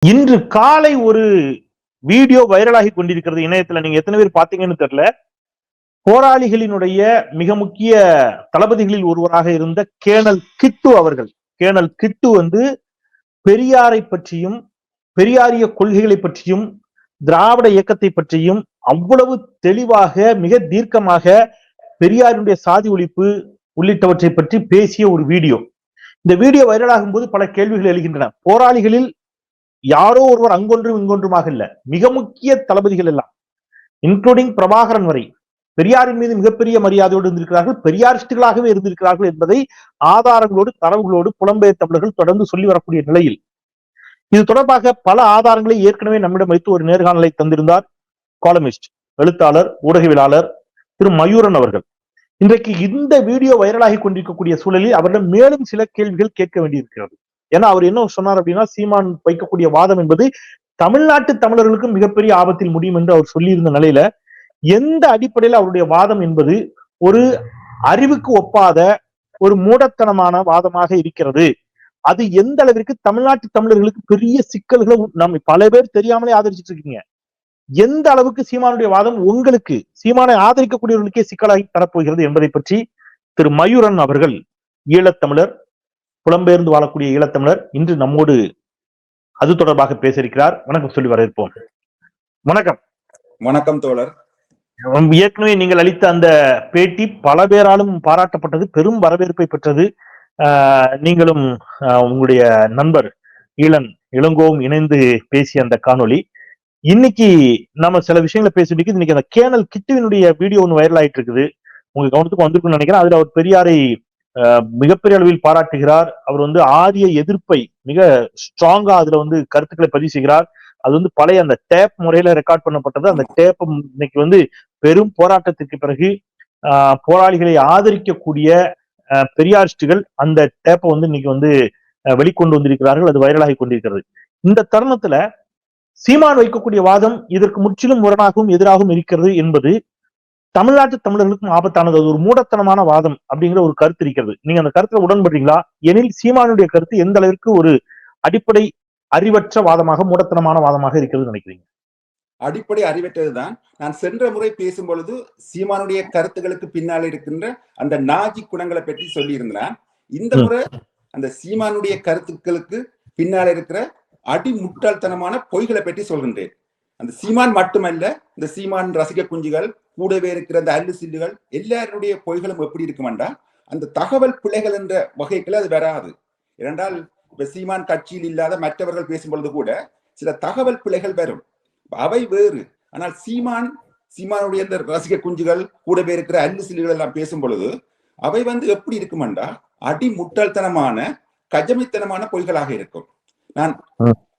இன்று காலை ஒரு வீடியோ வைரலாகி கொண்டிருக்கிறது இணையத்துல. நீங்க எத்தனை பேர் பாத்தீங்கன்னு தெரியல. போராளிகளினுடைய மிக முக்கிய தளபதிகளில் ஒருவராக இருந்த கேணல் கிட்டு அவர்கள், கேணல் கிட்டு வந்து பெரியாரை பற்றியும் பெரியாரிய கொள்கைகளை பற்றியும் திராவிட இயக்கத்தை பற்றியும் அவ்வளவு தெளிவாக மிக தீர்க்கமாக பெரியாருடைய சாதி ஒழிப்பு உள்ளிட்டவற்றை பற்றி பேசிய ஒரு வீடியோ. இந்த வீடியோ வைரலாகும் போது பல கேள்விகள் எழுகின்றன. போராளிகளில் யாரோ ஒருவர் அங்கொன்றும் இங்கொன்றுமாக இல்ல, மிக முக்கிய தளபதிகள் எல்லாம் இன்க்ளூடிங் பிரபாகரன் வரை பெரியாரின் மீது மிகப்பெரிய மரியாதையோடு இருந்திருக்கிறார்கள், பெரியாரிஸ்டுகளாகவே இருந்திருக்கிறார்கள் என்பதை ஆதாரங்களோடு தரவுகளோடு புலம்பெயர் தமிழர்கள் தொடர்ந்து சொல்லி வரக்கூடிய நிலையில் இது தொடர்பாக பல ஆதாரங்களை ஏற்கனவே நம்மிடம் வைத்து ஒரு நேர்காணலை தந்திருந்தார் காலமிஸ்ட், எழுத்தாளர், ஊடகவியலாளர் திரு மயூரன் அவர்கள். இன்றைக்கு இந்த வீடியோ வைரலாகி கொண்டிருக்கக்கூடிய சூழலில் அவரிடம் மேலும் சில கேள்விகள் கேட்க வேண்டியிருக்கிறது. ஏன்னா அவர் என்ன சொன்னார் அப்படின்னா, சீமான் வைக்கக்கூடிய வாதம் என்பது தமிழ்நாட்டு தமிழர்களுக்கும் மிகப்பெரிய ஆபத்தில் முடியும் என்று அவர் சொல்லியிருந்த நிலையில எந்த அடிப்படையில் அவருடைய வாதம் என்பது ஒரு அறிவுக்கு ஒப்பாத ஒரு மூடத்தனமான வாதமாக இருக்கிறது, அது எந்த அளவிற்கு தமிழ்நாட்டு தமிழர்களுக்கு பெரிய சிக்கல்களை நம்ம பல பேர் தெரியாமலே ஆதரிச்சிட்டு இருக்கீங்க, எந்த அளவுக்கு சீமானுடைய வாதம் உங்களுக்கு சீமானை ஆதரிக்கக்கூடியவர்களுக்கே சிக்கலாகி தரப்போகிறது என்பதை பற்றி திரு மயூரன் அவர்கள், ஈழத்தமிழர், புலம்பெயர்ந்து வாழக்கூடிய ஈழத்தமிழர், இன்று நம்மோடு அது தொடர்பாக பேசியிருக்கிறார். வணக்கம் சொல்லி வரவேற்போம். வணக்கம். வணக்கம் தோழர். ஏற்கனவே நீங்கள் அளித்த அந்த பேட்டி பல பேராலும் பாராட்டப்பட்டது, பெரும் வரவேற்பை பெற்றது. நீங்களும் உங்களுடைய நண்பர் இளங்கோவும் இணைந்து பேசிய அந்த காணொலி. இன்னைக்கு நம்ம சில விஷயங்களை பேசிட்டு இன்னைக்கு அந்த கேணல் கிட்டுவினுடைய வீடியோ ஒன்று வைரல் ஆயிட்டு இருக்குது. உங்க கவனத்துக்கு வந்திருக்குன்னு நினைக்கிறேன். அதுல அவர் பெரியாரை மிகப்பெரிய அளவில் பாராட்டுகிறார். அவர் வந்து ஆரிய எதிர்ப்பை மிக ஸ்ட்ராங்கா அதுல வந்து கருத்துக்களை பதிவு செய்கிறார். அது வந்து பழைய அந்த டேப் முறையில ரெக்கார்ட் பண்ணப்பட்டது. அந்த டேப் இன்னைக்கு வந்து பெரும் போராட்டத்திற்கு பிறகு போராளிகளை ஆதரிக்கக்கூடிய பெரியாரிஸ்டுகள் அந்த டேப்பை வந்து இன்னைக்கு வந்து வெளிக்கொண்டு வந்திருக்கிறார்கள். அது வைரலாகி கொண்டிருக்கிறது. இந்த தருணத்துல சீமான் வைக்கக்கூடிய வாதம் இதற்கு முற்றிலும் முரணாகவும் எதிராகவும் இருக்கிறது என்பது தமிழ்நாட்டு தமிழர்களுக்கும் ஆபத்தானது. அது ஒரு மூடத்தனமான வாதம் அப்படிங்கிற ஒரு கருத்து இருக்கிறது. நீங்க அந்த கருத்துல உடன்படுறீங்களா? எனில் சீமானுடைய கருத்து எந்த அளவிற்கு ஒரு அடிப்படை அறிவற்ற வாதமாக, மூடத்தனமான வாதமாக இருக்கிறது நினைக்கிறீங்க? அடிப்படை அறிவற்றதுதான். நான் சென்ற முறை பேசும் பொழுது சீமானுடைய கருத்துக்களுக்கு பின்னால் இருக்கின்ற அந்த நாஜி குணங்களை பற்றி சொல்லி இருந்தேன். இந்த முறை அந்த சீமானுடைய கருத்துக்களுக்கு பின்னால் இருக்கிற அடிமுட்டாள்தனமான பொய்களை பற்றி சொல்கின்றேன். அந்த சீமான் மட்டுமல்ல, இந்த சீமான் ரசிக குஞ்சுகள் கூடவே இருக்கிற அந்த அல்லு சில்லுகள் எல்லாருடைய பொய்களும் எப்படி இருக்குமென்றா அந்த தகவல் பிழைகள் என்ற வகைக்குள்ள அது வராது. ஏனென்றால் இப்ப சீமான் கட்சியில் இல்லாத மற்றவர்கள் பேசும் பொழுது கூட சில தகவல் பிழைகள் வரும், அவை வேறு. ஆனால் சீமானுடைய இந்த ரசிக குஞ்சுகள் கூடவே இருக்கிற அல்லு சில்லுகள் எல்லாம் பேசும் பொழுது அவை வந்து எப்படி இருக்குமென்றா அடி முட்டாள்தனமான கஜமித்தனமான பொய்களாக இருக்கும். நான்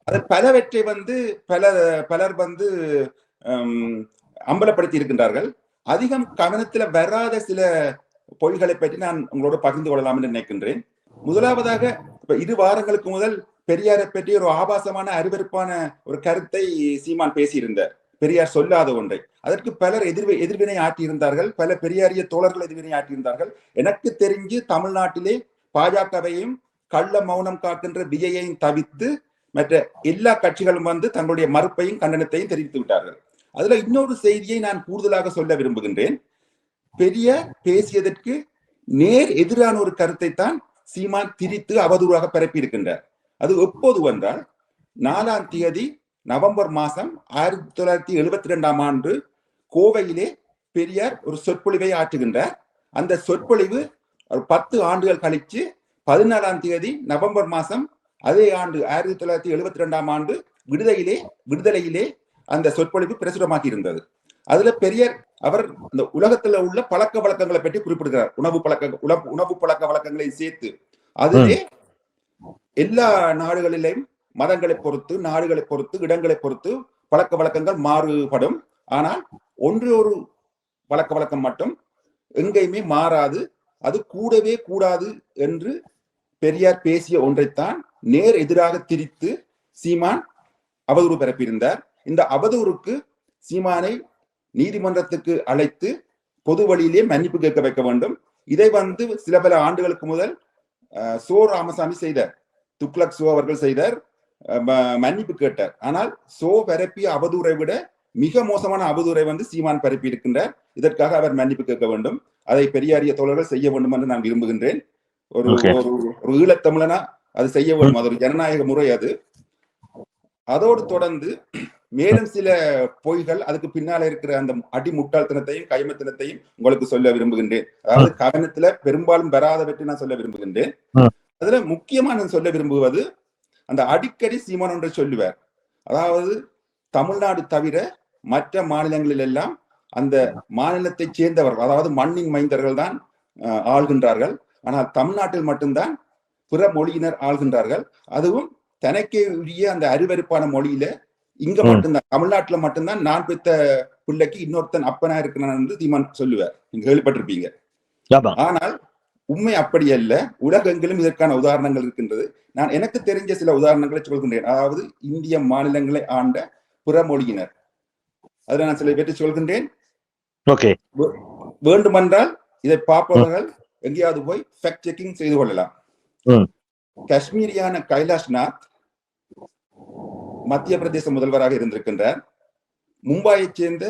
அது பலவற்றை வந்து பலர் வந்து அம்பலப்படுத்தி இருக்கின்றார்கள். அதிகம் கவனத்துல வராத சில பொய்களை பற்றி நான் உங்களோட பகிர்ந்து கொள்ளலாம் என்று நினைக்கின்றேன். முதலாவதாக, இப்ப 2 வாரங்களுக்கு முதல் பெரியாரை பற்றி ஒரு ஆபாசமான அருவருப்பான ஒரு கருத்தை சீமான் பேசியிருந்தார், பெரியார் சொல்லாத ஒன்றை. அதற்கு பலர் எதிர்வினை ஆற்றியிருந்தார்கள், பல பெரியாரிய தோழர்கள் எதிர்வினை ஆற்றியிருந்தார்கள். எனக்கு தெரிஞ்சு தமிழ்நாட்டிலே பாஜகவையும் கள்ள மௌனம் காக்கின்ற விஜயையும் தவிர்த்து மற்ற எல்லா கட்சிகளும் வந்து தங்களுடைய மறுப்பையும் கண்டனத்தையும் தெரிவித்து விட்டார்கள். அதுல இன்னொரு செய்தியை நான் கூடுதலாக சொல்ல விரும்புகின்றேன். பெரியார் பேசியதற்கு நேர் எதிரான ஒரு கருத்தை தான் சீமான் திரித்து அவதூறாக பரப்பி இருக்கின்றார். அது எப்போது வந்தால் 4ஆம் தேதி நவம்பர் மாதம் 1972ஆம் ஆண்டு கோவையிலே பெரியார் ஒரு சொற்பொழிவை ஆற்றுகின்றார். அந்த சொற்பொழிவு 10 ஆண்டுகள் கழிச்சு 14ஆம் தேதி நவம்பர் மாதம் அதே ஆண்டு 1972ஆம் ஆண்டு விடுதலையிலே அந்த சொற்பொழிவு பிரசுரமாகி இருந்தது. அதுல பெரியார் அவர் அந்த உலகத்துல உள்ள பழக்க வழக்கங்களை பற்றி குறிப்பிடுகிறார். உணவு பழக்க வழக்கங்களை சேர்த்து அதிலே எல்லா நாடுகளிலும் மதங்களை பொறுத்து, நாடுகளை பொறுத்து, இடங்களை பொறுத்து பழக்க வழக்கங்கள் மாறுபடும். ஆனால் ஒரு பழக்க வழக்கம் மட்டும் எங்கேயுமே மாறாது, அது கூடவே கூடாது என்று பெரியார் பேசிய ஒன்றைத்தான் நேர் எதிராக திரித்து சீமான் அவதூறு பரப்பியிருந்தார். இந்த அவதூறுக்கு சீமானை நீதிமன்றத்துக்கு அழைத்து பொது வழியிலே மன்னிப்பு கேட்க வைக்க வேண்டும். இதை வந்து சில பல ஆண்டுகளுக்கு முதல் சோ ராமசாமி செய்தார், துக்ளக் சோ அவர்கள் செய்தார், மன்னிப்பு கேட்டார். ஆனால் சோ பரப்பிய அவதூறை விட மிக மோசமான அவதூறை வந்து சீமான் பரப்பி இருக்கின்றார். இதற்காக அவர் மன்னிப்பு கேட்க வேண்டும். அதை பெரியாரிய தோழர்கள் செய்ய வேண்டும் என்று நான் விரும்புகின்றேன். ஒரு ஒரு ஈழத்தமிழனா அது செய்ய வேண்டும். அது ஒரு ஜனநாயக முறை. அது அதோடு தொடர்ந்து மேலும் சில பொய்கள், அதுக்கு பின்னால இருக்கிற அந்த அடி முட்டாள்தனத்தையும் கைமத்தனத்தையும் உங்களுக்கு சொல்ல விரும்புகின்றேன். அதாவது கவனத்துல பெரும்பாலும் வராத பற்றி நான் சொல்ல விரும்புகின்றேன். அதுல முக்கியமா நான் சொல்ல விரும்புவது, அந்த அடிக்கடி சீமான் ஒன்றை சொல்லுவார். அதாவது தமிழ்நாடு தவிர மற்ற மாநிலங்களில் எல்லாம் அந்த மாநிலத்தை சேர்ந்தவர்கள், அதாவது மண்ணின் மைந்தர்கள் தான் ஆள்கின்றார்கள். ஆனால் தமிழ்நாட்டில் மட்டும்தான் பிற மொழியினர் ஆள்கின்றார்கள். அதுவும் தனக்கே உரிய அந்த அருவருப்பான மொழியில இங்க மட்டும்தான், தமிழ்நாட்டுல மட்டும்தான் நான் பெற்ற பிள்ளைக்கு இன்னொருத்தன் அப்பனா இருக்கிறான் என்று சீமான் சொல்லுவார். நீங்க கேள்விப்பட்டிருப்பீங்க. ஆனால் உண்மை அப்படி அல்ல. உலகெங்கிலும் இதற்கான உதாரணங்கள் இருக்கின்றது. நான் எனக்கு தெரிஞ்ச சில உதாரணங்களை சொல்கின்றேன். அதாவது இந்திய மாநிலங்களை ஆண்ட பிற மொழியினர், அதில் நான் சில பேற்றை சொல்கின்றேன். வேண்டுமென்றால் இதை பார்ப்பவர்கள் எங்கேயாவது போய் ஃபேக்ட் செக்கிங் செய்து கொள்ளலாம். காஷ்மீரியான கைலாஷ்நாத் மத்திய பிரதேச முதல்வராக இருந்திருக்கின்றார். மும்பையை சேர்ந்த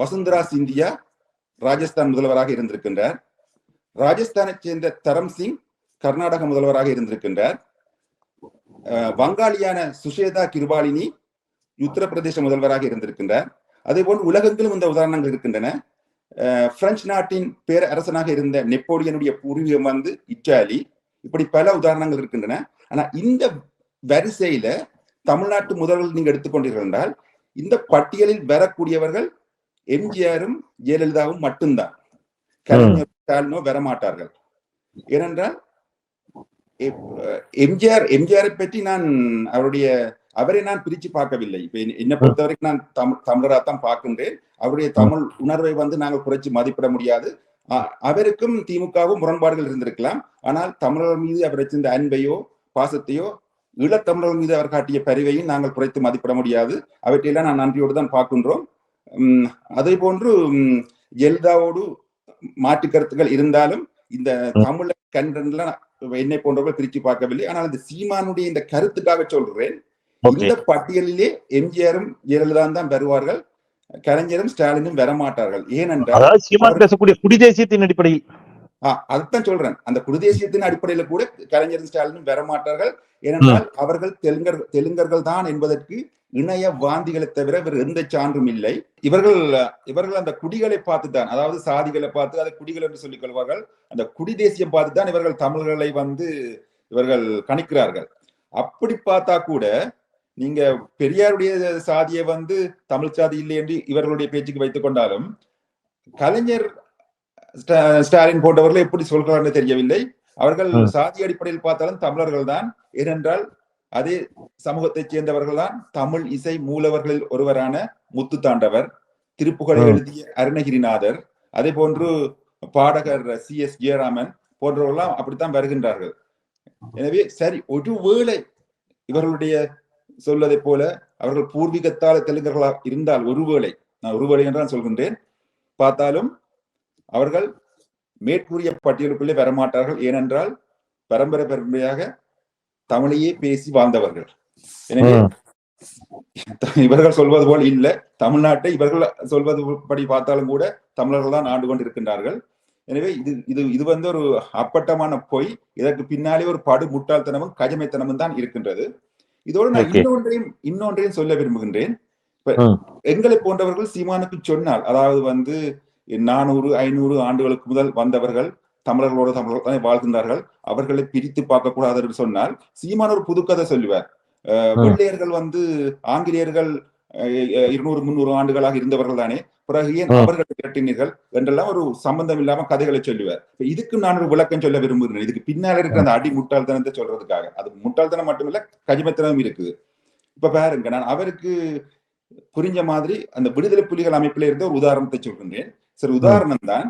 வசுந்தரா சிந்தியா ராஜஸ்தான் முதல்வராக இருந்திருக்கின்றார். ராஜஸ்தானை சேர்ந்த தரம் சிங் கர்நாடக முதல்வராக இருந்திருக்கின்றார். வங்காளியான சுஷேதா கிருபாலினி உத்தரப்பிரதேச முதல்வராக இருந்திருக்கின்றார். அதே போன்று உலகெங்கிலும் இந்த உதாரணங்கள் இருக்கின்றன. பிரெஞ்சு நாட்டின் பேர அரசனாக இருந்த நெப்போலியனுடைய பூர்வீகம் வந்து இத்தாலி. இப்படி பல உதாரணங்கள் இருக்கின்றன. ஆனா இந்த வரிசையில தமிழ்நாட்டு முதல்வர்கள் நீங்க எடுத்துக்கொண்டீர்கள் என்றால், இந்த பட்டியலில் வரக்கூடியவர்கள் எம்ஜிஆரும் ஜெயலலிதாவும் மட்டும்தான். கலைஞர் ஸ்டாலினோ வரமாட்டார்கள். ஏனென்றால் எம்ஜிஆரை பற்றி நான் அவரை நான் பிரிச்சு பார்க்கவில்லை. இப்ப என்னை பொறுத்தவரைக்கும் நான் தமிழராத்தான் பார்க்கின்றேன். அவருடைய தமிழ் உணர்வை வந்து நாங்கள் குறைச்சி மதிப்பிட முடியாது. அவருக்கும் திமுகவும் முரண்பாடுகள் இருந்திருக்கலாம். ஆனால் தமிழர்கள் மீது அவர் வச்சிருந்த அன்பையோ பாசத்தையோ ஈழத்தமிழர்கள் மீது அவர் காட்டிய பரிவையும் நாங்கள் குறைத்து மதிப்பிட முடியாது. அவற்றையெல்லாம் நான் நன்றியோடு தான் பார்க்கின்றோம். அதே போன்று ஜெயலலிதாவோடு மாற்று கருத்துக்கள் இருந்தாலும் இந்த தமிழ கண்டெல்லாம் என்னை போன்றவர்கள் பிரிச்சு பார்க்கவில்லை. ஆனால் இந்த சீமானுடைய இந்த கருத்துக்காக சொல்றேன். இந்த பட்டியலிலே எம்ஜிஆரும் ஜெயலலிதா தான் வருவார்கள். கலைஞரும் ஸ்டாலினும் வரமாட்டார்கள். ஏனென்றால் சீமான் பேசக்கூடிய குடிதேசியத்தின் அடிப்படையில் அதுதான் சொல்றேன். அந்த குடிதேசியத்தின் அடிப்படையில கூட கலைஞரும் ஸ்டாலினும் வரமாட்டார்கள். ஏனென்றால் அவர்கள் தெலுங்கர்கள் தான் என்பதற்கு இணைய வாந்திகளை தவிர வேறு எந்த சான்றும் இல்லை. இவர்கள் அந்த குடிகளை பார்த்துதான், அதாவது சாதிகளை பார்த்து அதை குடிகள் என்று சொல்லிக் கொள்வார்கள். அந்த குடி தேசியம் பார்த்துதான் இவர்கள் தமிழர்களை வந்து இவர்கள் கணிக்கிறார்கள். அப்படி பார்த்தா கூட நீங்க பெரியாருடைய சாதியை வந்து தமிழ் சாதி இல்லை என்று இவர்களுடைய பேச்சுக்கு வைத்துக் கொண்டாலும், கலைஞர் ஸ்டாலின் போன்றவர்கள் எப்படி சொல்கிறார்கள் தெரியவில்லை. அவர்கள் சாதி அடிப்படையில் பார்த்தாலும் தமிழர்கள் தான். ஏனென்றால் அதே சமூகத்தைச் சேர்ந்தவர்கள் தான் தமிழ் இசை மூலவர்களில் ஒருவரான முத்துத்தாண்டவர், திருப்புகழை எழுதிய அருணகிரிநாதர், அதே போன்று பாடகர் CS ஜெயராமன் போன்றவர்கள்லாம் அப்படித்தான் வருகின்றார்கள். எனவே சரி, ஒருவேளை இவர்களுடைய சொல்வதை போல அவர்கள் பூர்வீகத்தால தெலுங்கர்களாக இருந்தால், நான் ஒருவேளை என்றால் சொல்கின்றேன், பார்த்தாலும் அவர்கள் மேற்கூறிய பட்டியலுக்குள்ளே வரமாட்டார்கள். ஏனென்றால் பரம்பரையாக தமிழையே பேசி வாழ்ந்தவர்கள். எனவே இவர்கள் சொல்வது போல் இல்ல, தமிழ்நாட்டை இவர்கள் சொல்வது படி பார்த்தாலும் கூட தமிழர்கள் தான் ஆண்டு கொண்டிருக்கின்றார்கள். எனவே இது வந்து ஒரு அப்பட்டமான பொய். இதற்கு பின்னாலே ஒரு படு முட்டாள்தனமும் கஜமைத்தனமும் தான் இருக்கின்றது. இதோடு நான் இன்னொன்றையும் சொல்ல விரும்புகின்றேன். எங்களை போன்றவர்கள் சீமானுக்கு சொன்னால், அதாவது வந்து 400-500 ஆண்டுகளுக்கு முதல் வந்தவர்கள் தமிழர்களோடு தமிழர்கள் வாழ்கின்றார்கள், அவர்களை பிரித்து பார்க்க கூடாது என்று சொன்னால், சீமான் ஒரு புதுக்கதை சொல்லுவார். வெள்ளையர்கள் வந்து ஆங்கிலேயர்கள் 200-300 ஆண்டுகளாக இருந்தவர்கள் தானே, பிறகு ஏன் அவர்கள் திரட்டினீர்கள் என்றெல்லாம் ஒரு சம்பந்தம் இல்லாம கதைகளை சொல்லுவார். இதுக்கு நான் ஒரு விளக்கம் சொல்ல விரும்புகிறேன். இதுக்கு பின்னால இருக்கிற அந்த அடி முட்டாள்தனத்தை சொல்றதுக்காக. அது முட்டாள்தனம் மட்டுமில்ல, கஜமத்தனமும் இருக்குது. இப்ப பாருங்க, நான் அவருக்கு புரிஞ்ச மாதிரி அந்த விடுதலை புலிகள் அமைப்பில் இருந்த ஒரு உதாரணத்தை சொல்கின்றேன். சரி, உதாரணம் தான்,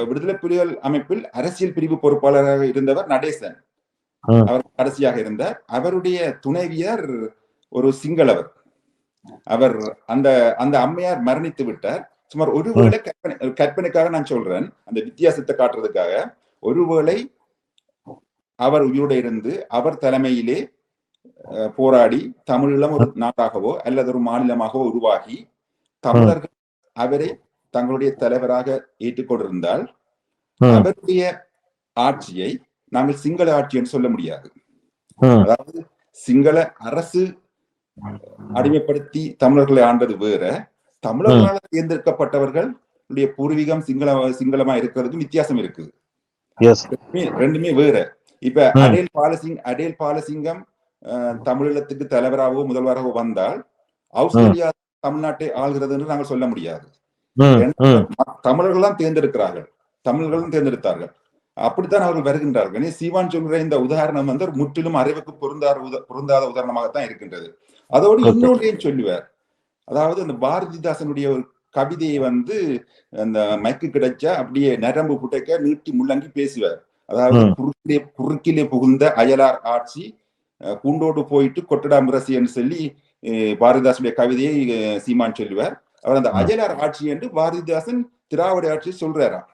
விடுதலை புலிகள் அமைப்பில் அரசியல் பிரிவு பொறுப்பாளராக இருந்தவர் நடேசன். அவர் கடைசியாக இருந்தார். அவருடைய துணைவியார் ஒரு சிங்களவர். அவர் அந்த அம்மையார் மரணித்து விட்டார். சுமார் ஒருவேளை கற்பனைக்காக நான் சொல்றேன், அந்த வித்தியாசத்தை காட்டுறதுக்காக, ஒருவேளை அவர் உயிரோடு இருந்து அவர் தலைமையிலே போராடி தமிழீழம் ஒரு நாடாகவோ அல்லது ஒரு மாநிலமாகவோ உருவாகி தமிழர்கள் அவரை தங்களுடைய தலைவராக ஏற்றுக்கொண்டிருந்தால் அவருடைய ஆட்சியை நாங்கள் சிங்கள ஆட்சி என்று சொல்ல முடியாது. அதாவது சிங்கள அரசு அடிமைப்படுத்தி தமிழர்களை ஆண்டது வேற, தமிழர்களால் தேர்ந்தெடுக்கப்பட்டவர்களுடைய பூர்வீகம் சிங்களமா இருக்கிறதுக்கும் வித்தியாசம் இருக்குது. ரெண்டுமே வேற. இப்ப அடேல் பாலசிங்கம் தமிழீழத்துக்கு தலைவராகவோ முதல்வராகவோ வந்தால் ஆஸ்திரேலியா தமிழ்நாட்டை ஆள்கிறது என்று நாங்கள் சொல்ல முடியாது. தமிழர்கள் தான் தேர்ந்தெடுக்கிறார்கள், தமிழர்களும் தேர்ந்தெடுத்தார்கள், அப்படித்தான் அவர்கள் வருகின்றார்கள். சீமான் சொல்கிற இந்த உதாரணம் வந்து முற்றிலும் அறிவுக்கு பொருந்தாத உதாரணமாகத்தான் இருக்கின்றது. அதோடு இன்னொன்றையும் சொல்லுவார். அதாவது அந்த பாரதிதாசனுடைய ஒரு கவிதையை வந்து அந்த மைக்கு கிடைச்சா அப்படியே நரம்பு புட்டைக்க நீட்டி முள்ளங்கி பேசுவார். அதாவது குறுக்கிலே புகுந்த அயலார் ஆட்சி கூண்டோடு போயிட்டு கொட்டடாமிரசி என்று சொல்லி பாரதிதாசனுடைய கவிதையை சீமான் சொல்லுவார். அவர் அந்த அயலார் ஆட்சி என்று பாரதிதாசன் திராவிட ஆட்சி சொல்றாராம்.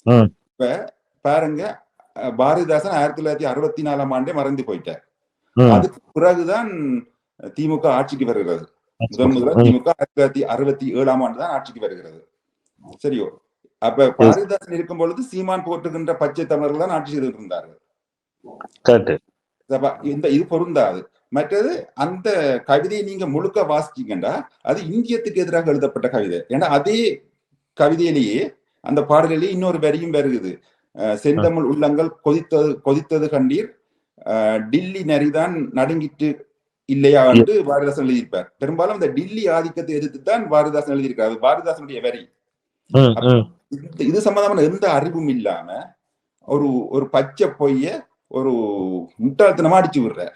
இப்ப பாருங்க, பாரதிதாசன் 1964 மறைந்து போயிட்டார். அதுக்கு பிறகுதான் திமுக ஆட்சிக்கு வருகிறது. முதல் திமுக 1967 தான் ஆட்சிக்கு வருகிறது. சரியோ? அப்ப பாரதிதாசன் இருக்கும் பொழுது சீமான் போட்டுகின்ற பச்சை தமிழர்கள் தான் ஆட்சி செய்து இருந்தார்கள். இது பொருந்தாது. மற்றது அந்த கவிதையை நீங்க முழுக்க வாசிச்சீங்கன்னா அது இந்தியத்துக்கு எதிராக எழுதப்பட்ட கவிதை. ஏன்னா அதே கவிதையிலேயே அந்த பாடலிலேயே இன்னொரு வரியும் வருகிறது. செந்தமிழ் உள்ளங்கள் கொதித்தது கண்டீர், டில்லி நரிதான் நடுங்கிட்டு இல்லையா என்று பாரதிதாசன் எழுதியிருப்பார். பெரும்பாலும் இந்த டில்லி ஆதிக்கத்தை எதிர்த்து தான் பாரதிதாசன் எழுதியிருக்காரு. பாரதிதாசனுடைய வரி. இது சம்பந்தமான எந்த அறிவும் இல்லாம ஒரு பச்சை பொய்ய ஒரு முட்டாள்தனமா அடிச்சு விடுறார்.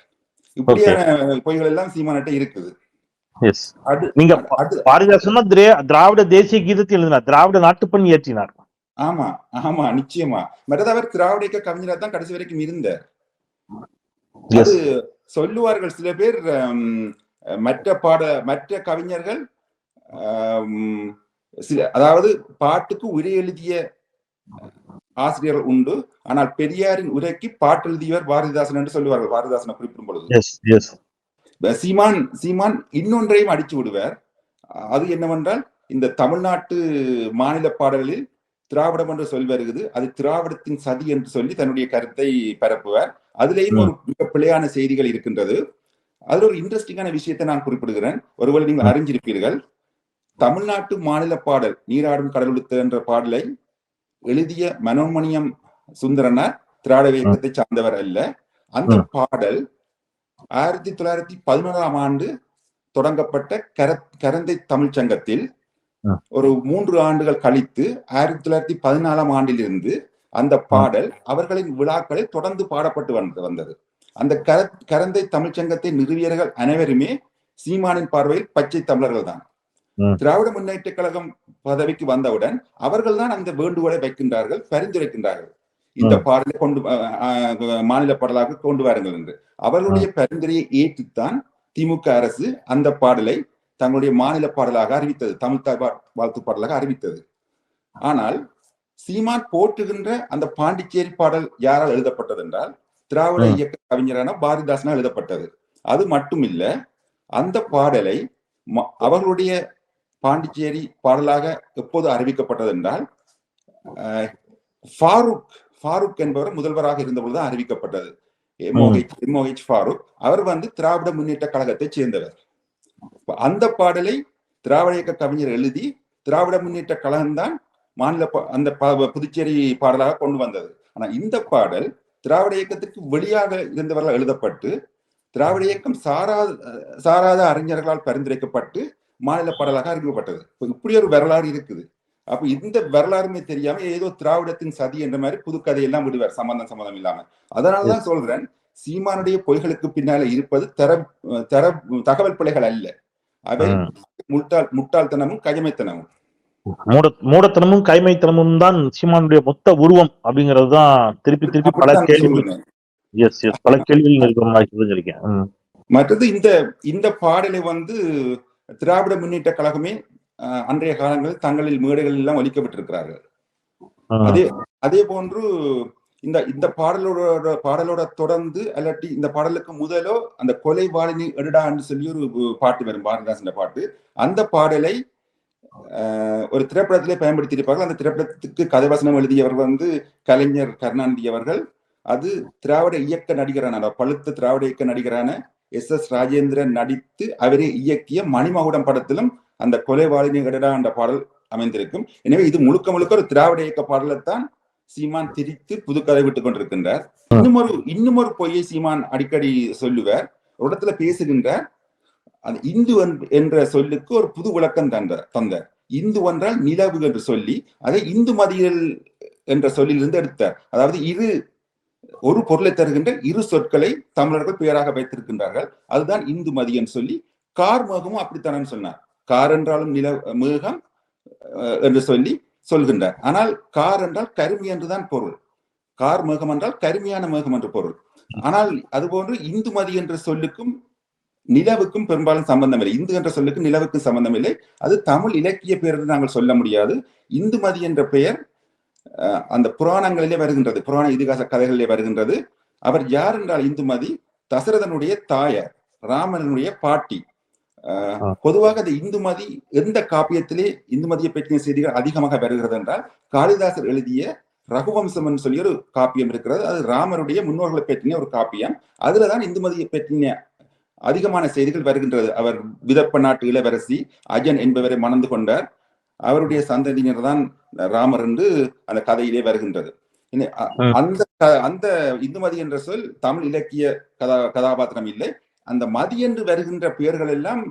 இப்படியான பொய்கள் எல்லாம் சீமானிட்ட இருக்குது. நீங்க பாரதிதாசன் திராவிட தேசிய கீதத்தை எழுதினார், திராவிட நாட்டுப்பண் இயற்றினார். ஆமா ஆமா, நிச்சயமா. மற்றது அவர் திராவிட இயக்க கவிஞரா தான் கடைசி வரைக்கும் இருந்தார். அது சொல்லுவார்கள் சில பேர். மற்ற கவிஞர்கள் அதாவது பாட்டுக்கு உரை எழுதிய ஆசிரியர்கள் உண்டு, ஆனால் பெரியாரின் உரைக்கு பாட்டு எழுதியவர் பாரதிதாசன் என்று சொல்லுவார்கள். பாரதிதாசனை குறிப்பிடும் பொழுது சீமான் இன்னொன்றையும் அடிச்சு விடுவார். அது என்னவென்றால், இந்த தமிழ்நாட்டு மாநில பாடல்களில் திராவிடம் என்று சொல்லி வருகிறது, அது திராவிடத்தின் சதி என்று சொல்லி தன்னுடைய கருத்தை பரப்புவார். அதுலேயும் ஒரு மிக பிழையான செய்திகள் இருக்கின்றது. அதுல ஒரு இன்ட்ரெஸ்டிங்கான விஷயத்தை நான் குறிப்பிடுகிறேன், ஒருவேளை நீங்கள் அறிஞ்சிருப்பீர்கள். தமிழ்நாட்டு மாநில பாடல் நீராடும் கடலுடுத்த என்ற பாடலை எழுதிய மனோன்மணியம் சுந்தரனார் திராவிட இயக்கத்தை சார்ந்தவர் அல்ல. அந்த பாடல் 1911 தொடங்கப்பட்ட கரந்தை தமிழ் சங்கத்தில் ஒரு 3 ஆண்டுகள் கழித்து 1914 இருந்து அந்த பாடல் அவர்களின் விழாக்களில் தொடர்ந்து பாடப்பட்டு வந்தது. அந்த கரந்தை தமிழ்ச்சங்கத்தை நிறுவியர்கள் அனைவருமே சீமானின் பார்வையில் பச்சை தமிழர்கள் தான். திராவிட முன்னேற்ற கழகம் பதவிக்கு வந்தவுடன் அவர்கள் தான் அந்த வேண்டுகோளை வைக்கின்றார்கள், பரிந்துரைக்கின்றார்கள், இந்த பாடலை மாநில பாடலாக கொண்டு வாருங்கள் என்று. அவர்களுடைய பரிந்துரையை ஏற்றுத்தான் திமுக அரசு அந்த பாடலை தங்களுடைய மாநில பாடலாக அறிவித்தது, தமிழ் தாய் வாழ்த்து பாடலாக அறிவித்தது. ஆனால் சீமான் போற்றுகின்ற அந்த பாண்டிச்சேரி பாடல் யாரால் எழுதப்பட்டது என்றால் திராவிட இயக்க கவிஞரான பாரதிதாசனால் எழுதப்பட்டது. அது மட்டுமில்ல, அந்த பாடலை அவர்களுடைய பாண்டிச்சேரி பாடலாக எப்போது அறிவிக்கப்பட்டது என்றால் ஃபாரூக் என்பவர் முதல்வராக இருந்தபொழுதுதான் அறிவிக்கப்பட்டது. MOH ஃபாரூக். அவர் திராவிட முன்னேற்ற கழகத்தை சேர்ந்தவர். அந்த பாடலை திராவிட இயக்க கவிஞர் எழுதி திராவிட முன்னேற்ற கழகம்தான் மாநில அந்த புதுச்சேரி பாடலாக கொண்டு வந்தது. ஆனா இந்த பாடல் திராவிட இயக்கத்துக்கு வெளியாக இருந்தவர்களால் எழுதப்பட்டு திராவிட இயக்கம் சாராத அறிஞர்களால் பரிந்துரைக்கப்பட்டு மாநில பாடலாக அறிவிக்கப்பட்டது. இப்படி ஒரு வரலாறு இருக்குது. அப்ப இந்த வரலாறுமே தெரியாம ஏதோ திராவிடத்தின் சதி என்ற மாதிரி புதுக்கதையெல்லாம் விடுவார், சம்பந்தம் இல்லாம. அதனாலதான் சொல்றேன், சீமானுடைய பொய்களுக்கு பின்னால இருப்பது தகவல் பிழைகள் அல்ல, அவை முட்டாள்தனமும் கைமைத்தனமும். மூடத்தனமும் கைமைத்தனமும் தான் சீமானுடைய மொத்த உருவம் அப்படிங்கிறது தான் திருப்பி பல கேள்விகள் நினைக்கிறேன். மற்றது இந்த பாடலை திராவிட முன்னேற்ற கழகமே அன்றைய காலங்களில் தங்களில் மேடைகள் எல்லாம் ஒலிக்கப்பட்டிருக்கிறார்கள். அதே போன்று இந்த பாடலோட தொடர்ந்து அல்லாட்டி இந்த பாடலுக்கு முதலோ அந்த கொலை வாழினி எடுடான்னு சொல்லி ஒரு பாட்டு வரும், பாரதிதாசன் பாட்டு. அந்த பாடலை ஒரு திரைப்படத்திலே பயன்படுத்தியிருப்பார்கள். அந்த திரைப்படத்துக்கு கதைவசனம் எழுதியவர் கலைஞர் கருணாநிதி அவர்கள். அது திராவிட இயக்க நடிகரான, பழுத்த திராவிட இயக்க நடிகரான SS ராஜேந்திரன் நடித்து அவரே இயக்கிய மணிமகுடம் படத்திலும் அந்த கொலை வாழினி எடுடா என்ற பாடல் அமைந்திருக்கும். எனவே இது முழுக்க முழுக்க ஒரு திராவிட இயக்க பாடலைத்தான் சீமான் திரித்து புதுக்கதை விட்டுக் கொண்டிருக்கின்றார். இன்னும் ஒரு பொய்யை சீமான் அடிக்கடி சொல்லுவார். ஒரு இடத்துல பேசுகின்றார், அந்த இந்து என்ற சொல்லுக்கு ஒரு புது விளக்கம் தந்தார். இந்து என்றால் நிலவு என்று சொல்லி அதை இந்து மதியல் என்ற சொல்லிலிருந்து எடுத்தார். அதாவது ஒரு பொருளை தருகின்ற இரு சொற்களை தமிழர்கள் பெயராக வைத்திருக்கின்றார்கள். அதுதான் இந்து மதியம் சொல்லி. கார் மேகமும் அப்படித்தானு சொன்னார். கார் என்றாலும் மேகம் என்று சொல்லி சொல்கின்றார். ஆனால் கார் என்றால் கருமி என்றுதான் பொருள். கார் மேகம் என்றால் கருமையான மேகம் என்று பொருள். ஆனால் அதுபோன்று இந்துமதி என்ற சொல்லுக்கும் நிலவுக்கும் பெரும்பாலும் சம்பந்தம் இல்லை. இந்து என்ற சொல்லுக்கு நிலவுக்கும் சம்பந்தம் இல்லை. அது தமிழ் இலக்கிய பெயர் என்று நாங்கள் சொல்ல முடியாது. இந்துமதி என்ற பெயர் அந்த புராணங்களிலே வருகின்றது, புராண இதிகாச கதைகளிலே வருகின்றது. அவர் யார் என்றால் இந்துமதி தசரதனுடைய தாயார், ராமனுடைய பாட்டி. பொதுவாக அந்த இந்துமதி எந்த காப்பியத்திலே இந்துமதியை பற்றிய செய்திகள் அதிகமாக வருகிறது என்றால் காளிதாசர் எழுதிய ரகுவம்சம் சொல்லி ஒரு காப்பியம் இருக்கிறது. அது ராமருடைய முன்னோர்களை பற்றிய ஒரு காப்பியம். அதுலதான் இந்துமதியை பற்றிய அதிகமான செய்திகள் வருகின்றது. அவர் விதப்ப நாட்டு இளவரசி அஜன் என்பவரை மணந்து கொண்டார். அவருடைய சந்ததியினர் தான் ராமர் என்று அந்த கதையிலே வருகின்றது. அந்த இந்துமதி என்ற சொல் தமிழ் இலக்கிய கதாபாத்திரம் இல்லை. அந்த மதி என்று வருகின்ற பெயர்கள் எல்லாம்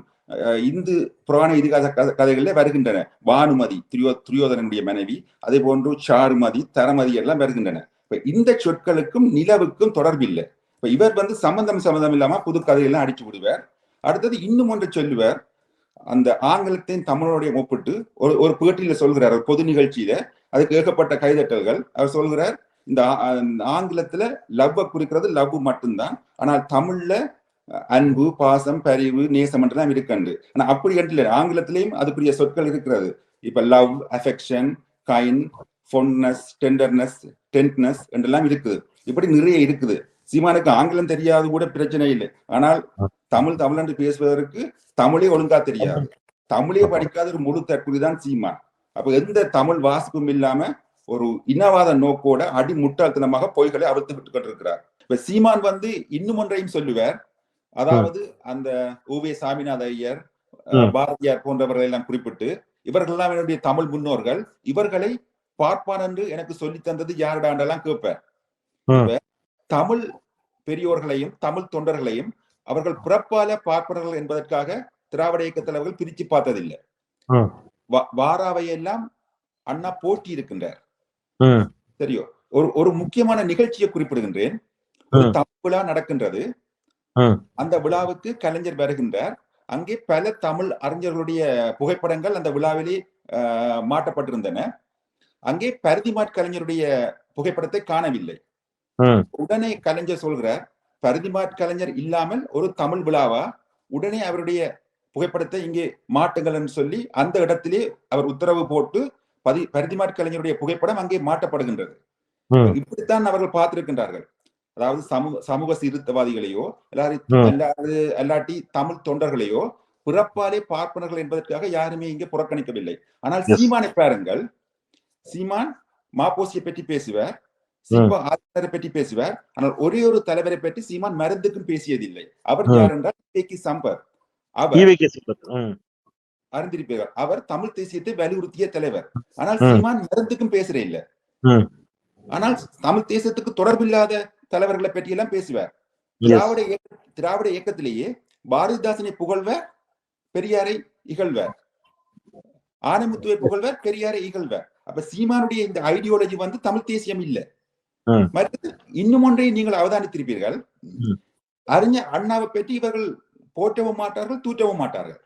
இந்து புராண இதிகாச கதைகளிலே வருகின்றன. பானுமதி துரியோதனனுடைய மனைவி, அதே போன்று சாருமதி, தரமதி எல்லாம் வருகின்றன. இந்த சொற்களுக்கும் நிலவுக்கும் தொடர்பில்லை. இப்ப இவர் சம்பந்தம் இல்லாம புது கதையெல்லாம் அடிச்சு விடுவார். அடுத்தது இன்னும் ஒன்று சொல்லுவார். அந்த ஆங்கிலத்தையும் தமிழோடைய ஒப்பிட்டு ஒரு பேட்டியில சொல்கிறார், ஒரு பொது நிகழ்ச்சியில. அதுக்கு ஏகப்பட்ட கைதட்டல்கள். அவர் சொல்கிறார், இந்த ஆங்கிலத்துல லவ்வை குறிக்கிறது லவ் மட்டும்தான், ஆனால் தமிழ்ல அன்பு, பாசம், பரிவு, நேசம் என்றெல்லாம் இருக்கண்டு. ஆனா அப்படி இல்லை, ஆங்கிலத்திலையும் அதுக்குரிய சொற்கள் இருக்கிறது. இப்ப லவ், அஃபெக்ஷன், கைண்ட், ஃபொன்னஸ், டெண்டர்னஸ், டென்ட்னஸ் என்றெல்லாம் இருக்குது. இப்படி நிறைய இருக்குது. சீமானுக்கு ஆங்கிலம் தெரியாது கூட பிரச்சனை இல்லை. ஆனால் தமிழ் என்று பேசுவதற்கு தமிழே ஒழுங்கா தெரியாது. தமிழே படிக்காத ஒரு முழு தற்குறிதான் சீமான். அப்ப எந்த தமிழ் வாசிப்பும் இல்லாம ஒரு இனவாத நோக்கோட அடி முட்டாள்தனமாக பொய்களை அவிழ்த்து விட்டு கொண்டிருக்கிறார். இப்ப சீமான் இன்னும் ஒன்றையும் சொல்லுவார். அதாவது அந்த உவே சாமிநாத ஐயர், பாரதியார் போன்றவர்கள் எல்லாம் குறிப்பிட்டு, இவர்கள் எல்லாம் என்னுடைய தமிழ் முன்னோர்கள், இவர்களை பார்ப்பான் என்று எனக்கு சொல்லி தந்தது யாருடாண்டெல்லாம் கேட்பார். தமிழ் பெரியோர்களையும் தமிழ் தொண்டர்களையும் அவர்கள் பிறப்பால பார்ப்பவர்கள் என்பதற்காக திராவிட இயக்க தலைவர்கள் பிரிச்சு பார்த்ததில்லை. வாராவையெல்லாம் அண்ணா போட்டி இருக்கின்றார். சரியோ, ஒரு முக்கியமான நிகழ்ச்சியை குறிப்பிடுகின்றேன். ஒரு தமிழ் விழா நடக்கின்றது. அந்த விழாவுக்கு கலைஞர் வருகின்றார். அங்கே பல தமிழ் அறிஞர்களுடைய புகைப்படங்கள் அந்த விழாவிலே மாட்டப்பட்டிருந்தன. அங்கே பரிதிமாற் கலைஞருடைய புகைப்படத்தை காணவில்லை. உடனே கலைஞர் சொல்கிறார், பரிதிமாற் கலைஞர் இல்லாமல் ஒரு தமிழ் விழாவா, உடனே அவருடைய புகைப்படத்தை இங்கே மாட்டுங்கள் என்று சொல்லி அந்த இடத்திலே அவர் உத்தரவு போட்டு பரிதிமாற் கலைஞருடைய புகைப்படம் அங்கே மாட்டப்படுகின்றது. இப்படித்தான் அவர்கள் பார்த்திருக்கின்றார்கள். அதாவது சமூக சீர்திருத்தவாதிகளையோ அல்லாட்டி தமிழ் தொண்டர்களையோ பிறப்பாலே பார்ப்பனர்கள் என்பதற்காக யாருமே இங்கே புறக்கணிக்கவில்லை. ஆனால் சீமானை பாருங்கள். சீமான் மாப்போசியை பற்றி பேசுவார், ஆளுநரை பற்றி பேசுவார். ஆனால் ஒரே ஒரு தலைவரை பற்றி சீமான் மருந்துக்கும் பேசியதில்லை. அவர் யார் என்றால் சம்பர். அறிந்திருப்பீர்கள், அவர் தமிழ் தேசியத்தை வலியுறுத்திய தலைவர். ஆனால் சீமான் மருந்துக்கும் பேசுற இல்லை. ஆனால் தமிழ் தேசத்துக்கு தொடர்பில்லாத தலைவர்களை பற்றி எல்லாம் பேசுவார். திராவிட இயக்கத்திலேயே பாரதிதாசனை புகழ்வர், பெரியாரை இகழ்வர். ஆனைமுத்துவை புகழ்வர், பெரியாரை இகழ்வர். அப்ப சீமானுடைய இந்த ஐடியாலஜி தமிழ் தேசியம் இல்லை. இன்னும் ஒன்றை நீங்கள் அவதானித்திருப்பீர்கள். அறிஞர் அண்ணாவை பற்றி இவர்கள் போற்றவும் மாட்டார்கள், தூற்றவும் மாட்டார்கள்.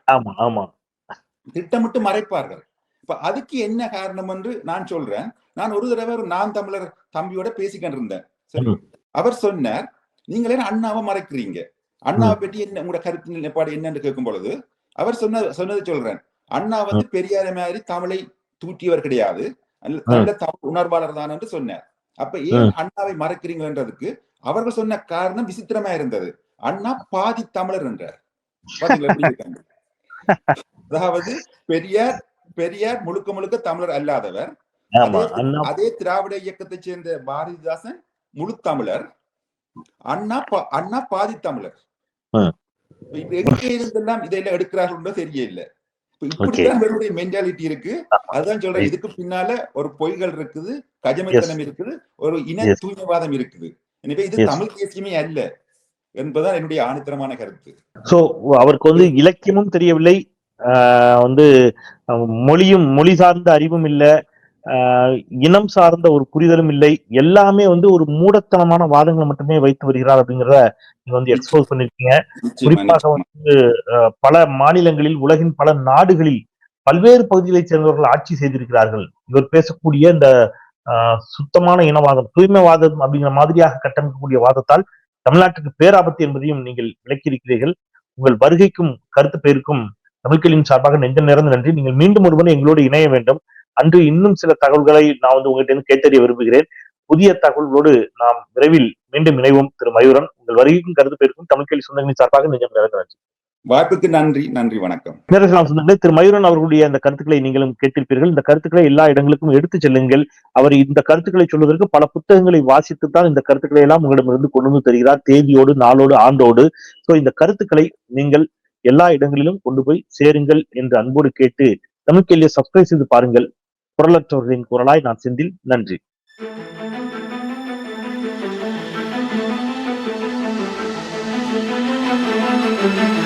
திட்டமிட்டு மறைப்பார்கள். இப்ப அதுக்கு என்ன காரணம் என்று நான் சொல்றேன். நான் ஒரு தடவை நான் தமிழர் தம்பியோட பேசிக்கிட்டு இருந்தேன். சரி, அவர் சொன்னார், நீங்களே அண்ணாவை மறைக்கிறீங்க, அண்ணாவை பற்றி என்ன உங்களோட கருத்து நிலைப்பாடு என்னன்னு கேட்கும் பொழுது அவர் சொன்னதை சொல்றேன். அண்ணா பெரியாரை மாதிரி தமிழை தூற்றியவர் கிடையாது, நல்ல தமிழ் உணர்வாளர் தான் என்று சொன்னார். அப்ப ஏன் அண்ணாவை மறைக்கிறீங்கன்றதுக்கு அவர்கள் சொன்ன காரணம் விசித்திரமா இருந்தது. அண்ணா பாதி தமிழர் என்றார். பாத்தீங்களா எப்படி இருக்காங்க? அதாவது பெரியார் முழுக்க முழுக்க தமிழர் அல்லாதவர். அதே திராவிட இயக்கத்தை சேர்ந்த பாரதிதாசன் முழு தமிழர். அண்ணா பாதி தமிழர். எங்க இருந்தெல்லாம் இதெல்லாம் எடுக்கிறார்கள் தெரியல. இப்படித்தான் இவருடைய மென்டாலிட்டி இருக்கு. அதுதான் சொல்றேன், இதுக்கு பின்னால ஒரு பொய்கள் இருக்குது, கஜமைத்தனம் இருக்குது, ஒரு இன தூய்மைவாதம் இருக்குது. எனவே இது தமிழ் தேசியமே அல்ல என்பதுதான் என்னுடைய ஆணித்தரமான கருத்து. சோ அவருக்கு இலக்கியமும் தெரியவில்லை, மொழி சார்ந்த அறிவும் இல்ல, இனம் சார்ந்த ஒரு புரிதலும் இல்லை, எல்லாமே ஒரு மூடத்தனமான வாதங்களை மட்டுமே வைத்து வருகிறார் அப்படிங்கிறத நீங்க எக்ஸ்போஸ் பண்ணிருக்கீங்க. குறிப்பாக பல மாநிலங்களில், உலகின் பல நாடுகளில் பல்வேறு பகுதிகளைச் சேர்ந்தவர்கள் ஆட்சி செய்திருக்கிறார்கள். இவர் பேசக்கூடிய இந்த சுத்தமான இனவாதம், தூய்மைவாதம் அப்படிங்கிற மாதிரியாக கட்டமைக்கக்கூடிய வாதத்தால் தமிழ்நாட்டுக்கு பேராபத்து என்பதையும் நீங்கள் விளக்கியிருக்கிறீர்கள். உங்கள் வருகைக்கும் கருத்து பெயருக்கும் தமிழ்களின் சார்பாக நெஞ்ச நிறைந்த நன்றி. நீங்கள் மீண்டும் ஒருவன் எங்களோடு இணைய வேண்டும். அன்று இன்னும் சில தகவல்களை நான் உங்கள்கிட்ட கேட்டறிய விரும்புகிறேன். புதிய தகவல்களோடு நாம் விரைவில் மீண்டும் இணைவோம். திரு மயூரன், உங்கள் வருகைக்கும் கருத்து பெயருக்கும் தமிழ்கல்வி சொந்தங்களின் சார்பாக நெஞ்சம் நிறைந்த நன்றி. வாய்ப்புக்கு நன்றி. நன்றி, வணக்கம். சொந்தங்களே, திரு மயூரன் அவர்களுடைய அந்த கருத்துக்களை நீங்களும் கேட்டிருப்பீர்கள். இந்த கருத்துக்களை எல்லா இடங்களுக்கும் எடுத்துச் செல்லுங்கள். அவர் இந்த கருத்துக்களை சொல்வதற்கு பல புத்தகங்களை வாசித்துத்தான் இந்த கருத்துக்களை எல்லாம் உங்களிடமிருந்து கொண்டு வந்து தருகிறார், தேதியோடு, நாளோடு, ஆண்டோடு. சோ இந்த கருத்துக்களை நீங்கள் எல்லா இடங்களிலும் கொண்டு போய் சேருங்கள் என்று அன்போடு கேட்டு தமிழ்கல்வியை சப்ஸ்கிரைப் செய்து பாருங்கள். குரலற்றவர்களின் குரலாய் நான் செந்தில். நன்றி. Thank you.